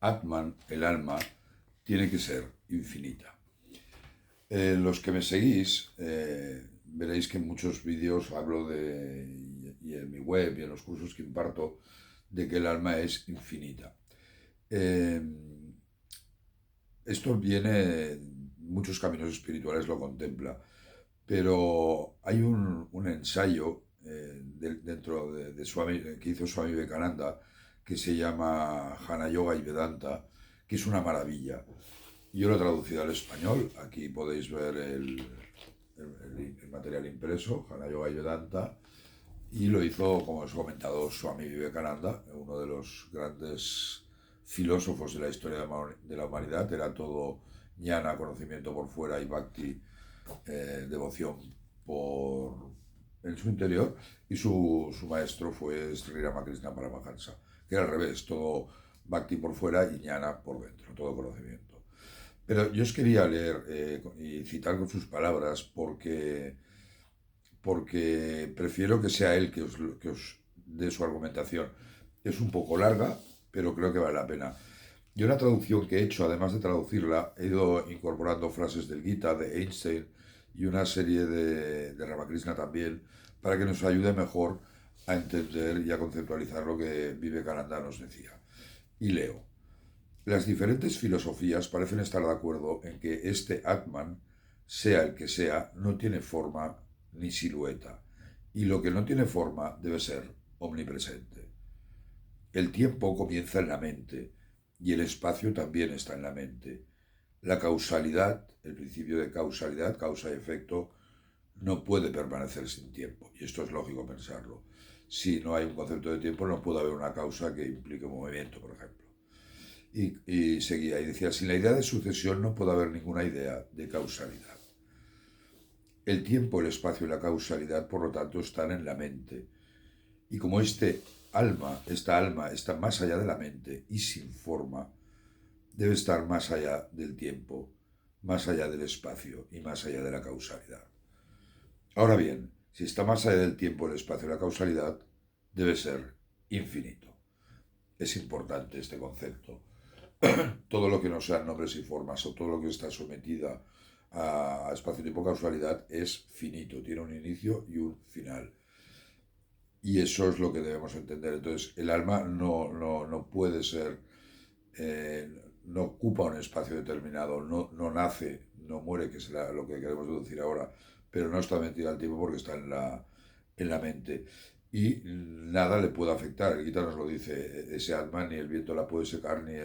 Atman, el alma, tiene que ser infinita. Los que me seguís, veréis que en muchos vídeos hablo y en mi web y en los cursos que imparto, de que el alma es infinita. Eh, Esto viene, muchos caminos espirituales lo contempla, pero hay un ensayo dentro de Swami, que hizo Swami Vivekananda, que se llama Jnana Yoga y Vedanta, que es una maravilla. Yo lo he traducido al español, aquí podéis ver el material impreso, Jnana Yoga y Vedanta, y lo hizo, como os he comentado, Swami Vivekananda, uno de los grandes filósofos de la historia de la humanidad. Era todo jnana, conocimiento por fuera, y bhakti, devoción por en su interior, y su maestro fue Sri Ramakrishna Paramahansa, que era al revés, todo bhakti por fuera y jnana por dentro, todo conocimiento. Pero yo os quería leer y citar con sus palabras porque prefiero que sea él que os dé su argumentación. Es un poco larga, pero creo que vale la pena. Yo una traducción que he hecho, además de traducirla, he ido incorporando frases del Gita, de Einstein y una serie de Ramakrishna también, para que nos ayude mejor a entender y a conceptualizar lo que Vivekananda nos decía. Y leo. Las diferentes filosofías parecen estar de acuerdo en que este Atman, sea el que sea, no tiene forma ni silueta, y lo que no tiene forma debe ser omnipresente. El tiempo comienza en la mente, y el espacio también está en la mente. La causalidad, el principio de causalidad, causa y efecto, no puede permanecer sin tiempo, y esto es lógico pensarlo. Si no hay un concepto de tiempo, no puede haber una causa que implique un movimiento, por ejemplo. Y seguía y decía, sin la idea de sucesión no puede haber ninguna idea de causalidad. El tiempo, el espacio y la causalidad, por lo tanto, están en la mente. Y como esta alma está más allá de la mente y sin forma, debe estar más allá del tiempo, más allá del espacio y más allá de la causalidad. Ahora bien, si está más allá del tiempo, el espacio y la causalidad, debe ser infinito. Es importante este concepto. Todo lo que no sean nombres y formas o todo lo que está sometida a espacio-tiempo causalidad es finito, tiene un inicio y un final. Y eso es lo que debemos entender. Entonces, el alma no puede ser, eh, no ocupa un espacio determinado, no nace, no muere, que es lo que queremos deducir ahora, pero no está metida al tiempo porque está en la mente. Y nada le puede afectar. El Gita nos lo dice, ese alma ni el viento la puede secar ni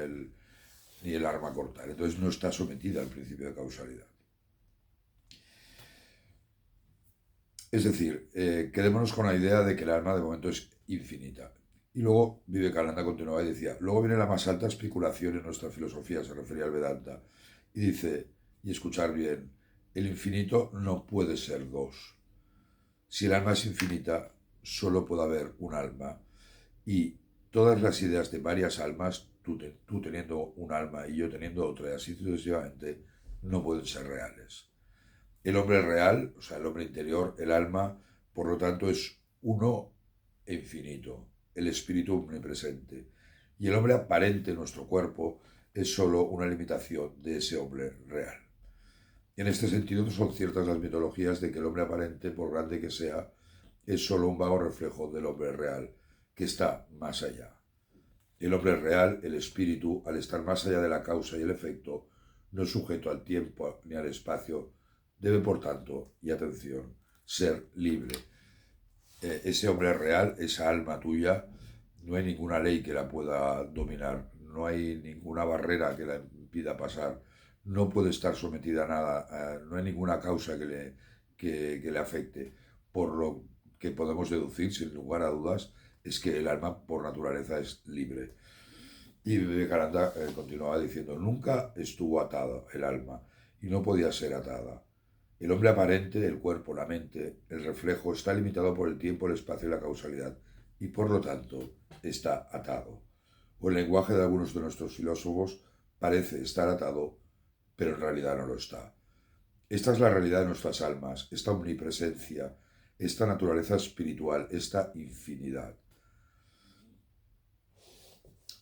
el arma cortar. Entonces no está sometida al principio de causalidad. Es decir, quedémonos con la idea de que el alma de momento es infinita. Y luego Vivekananda continuaba y decía, luego viene la más alta especulación en nuestra filosofía, se refería al Vedanta, y dice, y escuchar bien, el infinito no puede ser dos. Si el alma es infinita, solo puede haber un alma, y todas las ideas de varias almas, tú teniendo un alma y yo teniendo otra, y así sucesivamente, no pueden ser reales. El hombre real, o sea, el hombre interior, el alma, por lo tanto, es uno e infinito, el espíritu omnipresente. Y el hombre aparente, nuestro cuerpo, es solo una limitación de ese hombre real. Y en este sentido son ciertas las mitologías de que el hombre aparente, por grande que sea, es solo un vago reflejo del hombre real, que está más allá. El hombre real, el espíritu, al estar más allá de la causa y el efecto, no sujeto al tiempo ni al espacio, debe, por tanto, y atención, ser libre. Ese hombre real, esa alma tuya, no hay ninguna ley que la pueda dominar, no hay ninguna barrera que la impida pasar, no puede estar sometida a nada, no hay ninguna causa que le afecte. Por lo que podemos deducir, sin lugar a dudas, es que el alma por naturaleza es libre. Y Vivekananda continuaba diciendo, nunca estuvo atada el alma y no podía ser atada. El hombre aparente, el cuerpo, la mente, el reflejo, está limitado por el tiempo, el espacio y la causalidad, y por lo tanto está atado. O el lenguaje de algunos de nuestros filósofos parece estar atado, pero en realidad no lo está. Esta es la realidad de nuestras almas, esta omnipresencia, esta naturaleza espiritual, esta infinidad.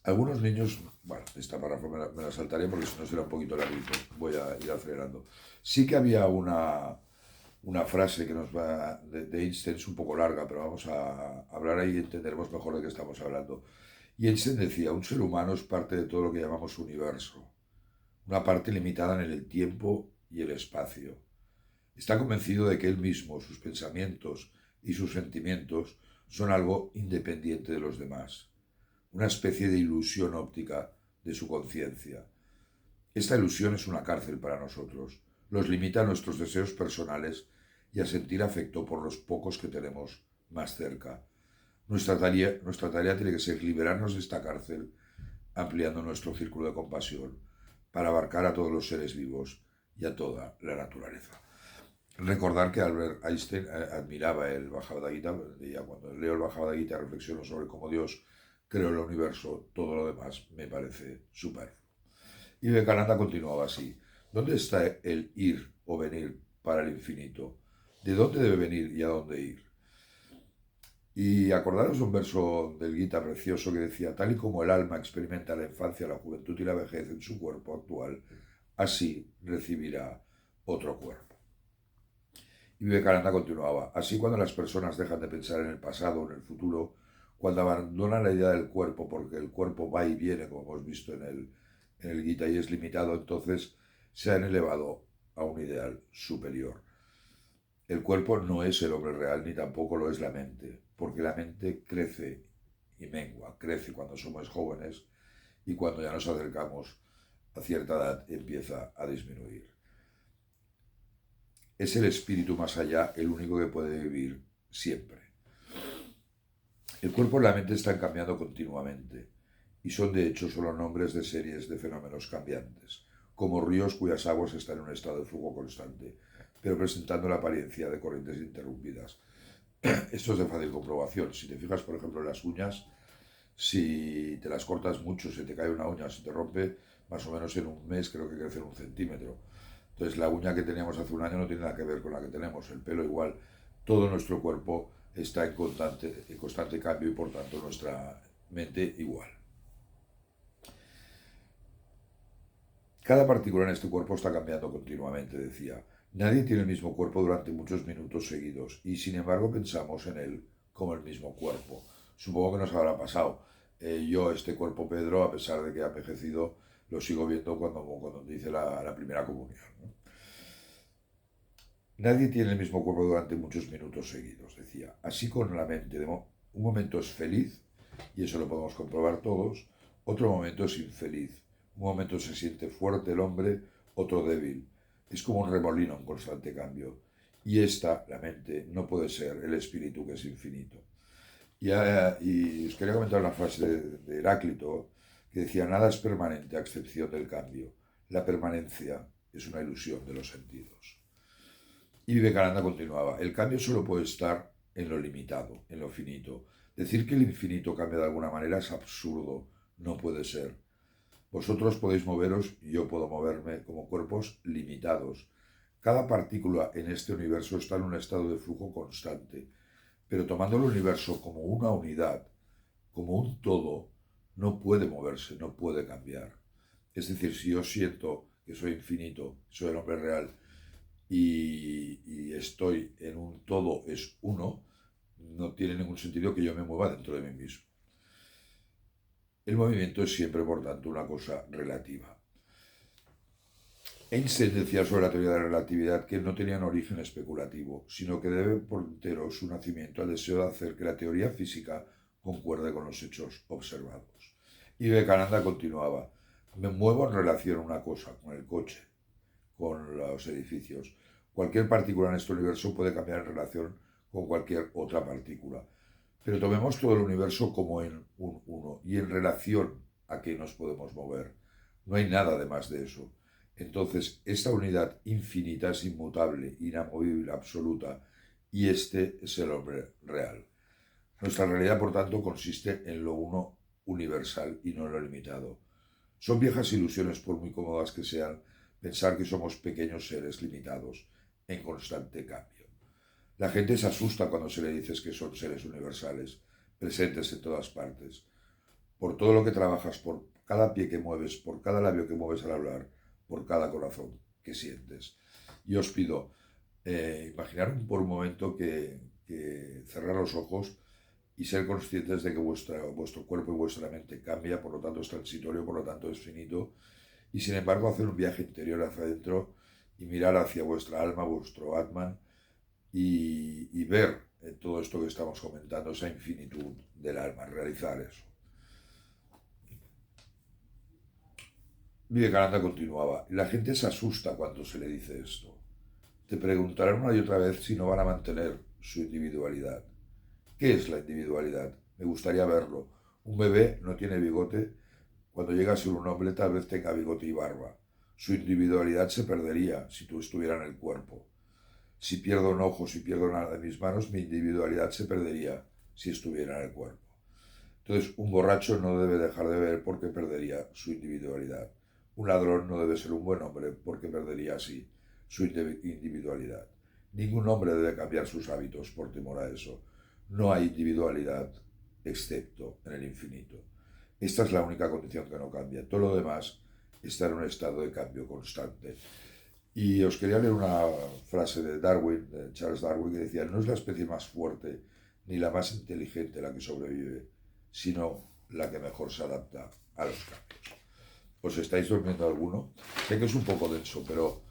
Algunos niños, bueno, esta párrafo me la saltaré porque si no será un poquito larguito, voy a ir acelerando. Sí que había una frase que nos va de Einstein, es un poco larga, pero vamos a hablar ahí y entenderemos mejor de qué estamos hablando. Y Einstein decía, un ser humano es parte de todo lo que llamamos universo, una parte limitada en el tiempo y el espacio. Está convencido de que él mismo, sus pensamientos y sus sentimientos son algo independiente de los demás, una especie de ilusión óptica de su conciencia. Esta ilusión es una cárcel para nosotros, los limita a nuestros deseos personales y a sentir afecto por los pocos que tenemos más cerca. Nuestra tarea tiene que ser liberarnos de esta cárcel, ampliando nuestro círculo de compasión para abarcar a todos los seres vivos y a toda la naturaleza. Recordar que Albert Einstein admiraba el Bhagavad Gita, y cuando leo el Bhagavad Gita reflexiono sobre cómo Dios creó el universo, todo lo demás me parece superfluo. Y Vivekananda continuaba así: ¿dónde está el ir o venir para el infinito? ¿De dónde debe venir y a dónde ir? Y acordaros un verso del Gita precioso que decía: tal y como el alma experimenta la infancia, la juventud y la vejez en su cuerpo actual, así recibirá otro cuerpo. Y Vivekananda continuaba: así, cuando las personas dejan de pensar en el pasado o en el futuro, cuando abandonan la idea del cuerpo, porque el cuerpo va y viene, como hemos visto en el Gita, y es limitado, entonces se han elevado a un ideal superior. El cuerpo no es el hombre real, ni tampoco lo es la mente, porque la mente crece y mengua, crece cuando somos jóvenes y cuando ya nos acercamos a cierta edad empieza a disminuir. Es el espíritu más allá el único que puede vivir siempre. El cuerpo y la mente están cambiando continuamente y son de hecho solo nombres de series de fenómenos cambiantes, como ríos cuyas aguas están en un estado de flujo constante, pero presentando la apariencia de corrientes interrumpidas. Esto es de fácil comprobación. Si te fijas, por ejemplo, en las uñas, si te las cortas mucho, se te cae una uña, se te rompe, más o menos en un mes creo que crece en 1 centímetro. Entonces la uña que teníamos hace un año no tiene nada que ver con la que tenemos, el pelo igual, todo nuestro cuerpo está en constante cambio y por tanto nuestra mente igual. Cada partícula en este cuerpo está cambiando continuamente, decía. Nadie tiene el mismo cuerpo durante muchos minutos seguidos y sin embargo pensamos en él como el mismo cuerpo. Supongo que nos habrá pasado. Yo, este cuerpo Pedro, a pesar de que ha envejecido, lo sigo viendo cuando dice la primera comunión, ¿no? Nadie tiene el mismo cuerpo durante muchos minutos seguidos, decía. Así con la mente. Un momento es feliz, y eso lo podemos comprobar todos. Otro momento es infeliz. Un momento se siente fuerte el hombre, otro débil. Es como un remolino en constante cambio. Y esta, la mente, no puede ser el espíritu que es infinito. Y os quería comentar una frase de Heráclito que decía: nada es permanente a excepción del cambio. La permanencia es una ilusión de los sentidos. Y Vivekananda continuaba: el cambio solo puede estar en lo limitado, en lo finito. Decir que el infinito cambia de alguna manera es absurdo, no puede ser. Vosotros podéis moveros y yo puedo moverme como cuerpos limitados. Cada partícula en este universo está en un estado de flujo constante, pero tomando el universo como una unidad, como un todo, no puede moverse, no puede cambiar. Es decir, si yo siento que soy infinito, soy el hombre real, y estoy en un todo es uno, no tiene ningún sentido que yo me mueva dentro de mí mismo. El movimiento es siempre, por tanto, una cosa relativa. Einstein decía sobre la teoría de la relatividad que no tenía un origen especulativo, sino que debe por entero su nacimiento al deseo de hacer que la teoría física concuerde con los hechos observados. Y Vivekananda continuaba: me muevo en relación a una cosa, con el coche, con los edificios. Cualquier partícula en este universo puede cambiar en relación con cualquier otra partícula. Pero tomemos todo el universo como en un uno y en relación a que nos podemos mover. No hay nada además de eso. Entonces, esta unidad infinita es inmutable, inamovible, absoluta, y este es el hombre real. Nuestra realidad, por tanto, consiste en lo uno universal y no en lo limitado. Son viejas ilusiones, por muy cómodas que sean, pensar que somos pequeños seres limitados, en constante cambio. La gente se asusta cuando se le dice que son seres universales, presentes en todas partes. por todo lo que trabajas, por cada pie que mueves, por cada labio que mueves al hablar, por cada corazón que sientes. Y os pido, imaginar por un momento que cerrar los ojos y ser conscientes de que vuestro cuerpo y vuestra mente cambia, por lo tanto es transitorio, por lo tanto es finito, y sin embargo hacer un viaje interior hacia adentro y mirar hacia vuestra alma, vuestro Atman, y ver todo esto que estamos comentando, esa infinitud del alma, realizar eso. Vivekananda continuaba, y la gente se asusta cuando se le dice esto. Te preguntarán una y otra vez si no van a mantener su individualidad. ¿Qué es la individualidad? Me gustaría verlo. Un bebé no tiene bigote. Cuando llega a ser un hombre tal vez tenga bigote y barba. Su individualidad se perdería si tú estuvieras en el cuerpo. Si pierdo un ojo, si pierdo nada de mis manos, mi individualidad se perdería si estuviera en el cuerpo. Entonces, un borracho no debe dejar de beber porque perdería su individualidad. Un ladrón no debe ser un buen hombre porque perdería así su individualidad. Ningún hombre debe cambiar sus hábitos por temor a eso. No hay individualidad excepto en el infinito. Esta es la única condición que no cambia. Todo lo demás está en un estado de cambio constante. Y os quería leer una frase de Darwin, de Charles Darwin, que decía, no es la especie más fuerte ni la más inteligente la que sobrevive, sino la que mejor se adapta a los cambios. ¿Os estáis durmiendo alguno? Sé que es un poco denso, pero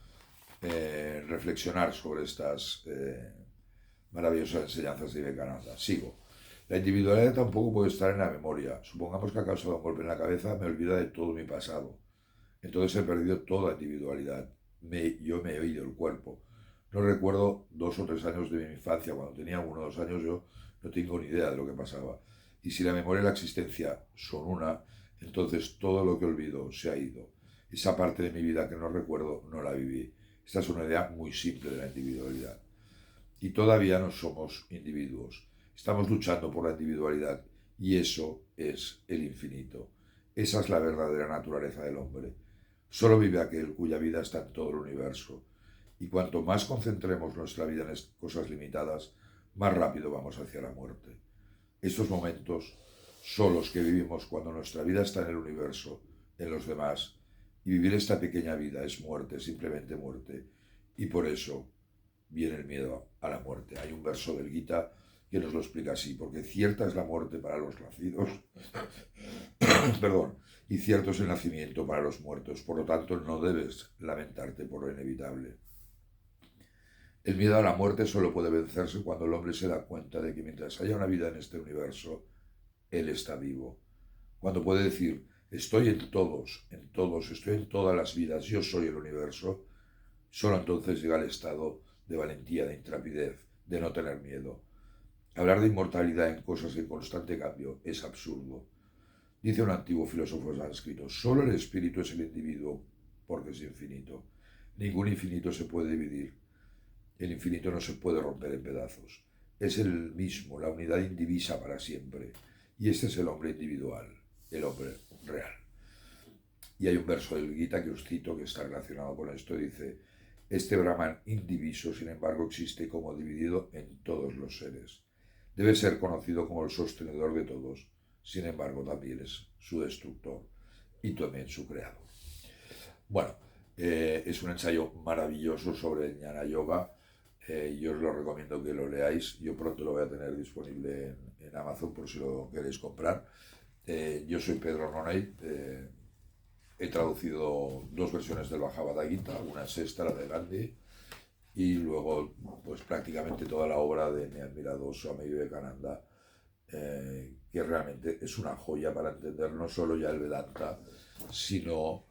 reflexionar sobre estas maravillosas enseñanzas de Vivekananda. Sigo. La individualidad tampoco puede estar en la memoria. Supongamos que a causa de un golpe en la cabeza me olvida de todo mi pasado. Entonces he perdido toda individualidad. Yo me he ido el cuerpo. No recuerdo 2 o 3 años de mi infancia. Cuando tenía 1 o 2 años yo no tengo ni idea de lo que pasaba. Y si la memoria y la existencia son una, entonces todo lo que olvido se ha ido. Esa parte de mi vida que no recuerdo no la viví. Esta es una idea muy simple de la individualidad. Y todavía no somos individuos. Estamos luchando por la individualidad y eso es el infinito. Esa es la verdadera naturaleza del hombre. Solo vive aquel cuya vida está en todo el universo. Y cuanto más concentremos nuestra vida en cosas limitadas, más rápido vamos hacia la muerte. Estos momentos son los que vivimos cuando nuestra vida está en el universo, en los demás, y vivir esta pequeña vida es muerte, simplemente muerte. Y por eso viene el miedo a la muerte. Hay un verso del Gita que nos lo explica así, porque cierta es la muerte para los nacidos, perdón, y cierto es el nacimiento para los muertos, por lo tanto no debes lamentarte por lo inevitable. El miedo a la muerte solo puede vencerse cuando el hombre se da cuenta de que mientras haya una vida en este universo, él está vivo. Cuando puede decir, estoy en todos, estoy en todas las vidas, yo soy el universo, solo entonces llega el estado de valentía, de intrepidez, de no tener miedo. Hablar de inmortalidad en cosas en constante cambio es absurdo. Dice un antiguo filósofo sánscrito, solo el espíritu es el individuo porque es infinito. Ningún infinito se puede dividir. El infinito no se puede romper en pedazos. Es el mismo, la unidad indivisa para siempre. Y este es el hombre individual, el hombre real. Y hay un verso del Gita que os cito que está relacionado con esto. Dice, este Brahman indiviso, sin embargo, existe como dividido en todos los seres. Debe ser conocido como el sostenedor de todos. Sin embargo, también es su destructor y también su creador. Bueno, es un ensayo maravilloso sobre el Jnana Yoga. Yo os lo recomiendo que lo leáis. Yo pronto lo voy a tener disponible en Amazon por si lo queréis comprar. Yo soy Pedro Noney. He traducido 2 versiones del Bhagavad Gita, una es esta, la de Gandhi, y luego pues prácticamente toda la obra de mi admirado Swami Vivekananda, que realmente es una joya para entender no solo ya el Vedanta, sino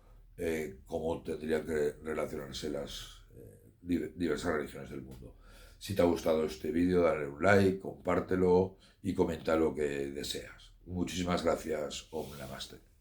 cómo tendrían que relacionarse las diversas religiones del mundo. Si te ha gustado este vídeo, dale un like, compártelo y comenta lo que deseas. Muchísimas gracias. Om Namaste.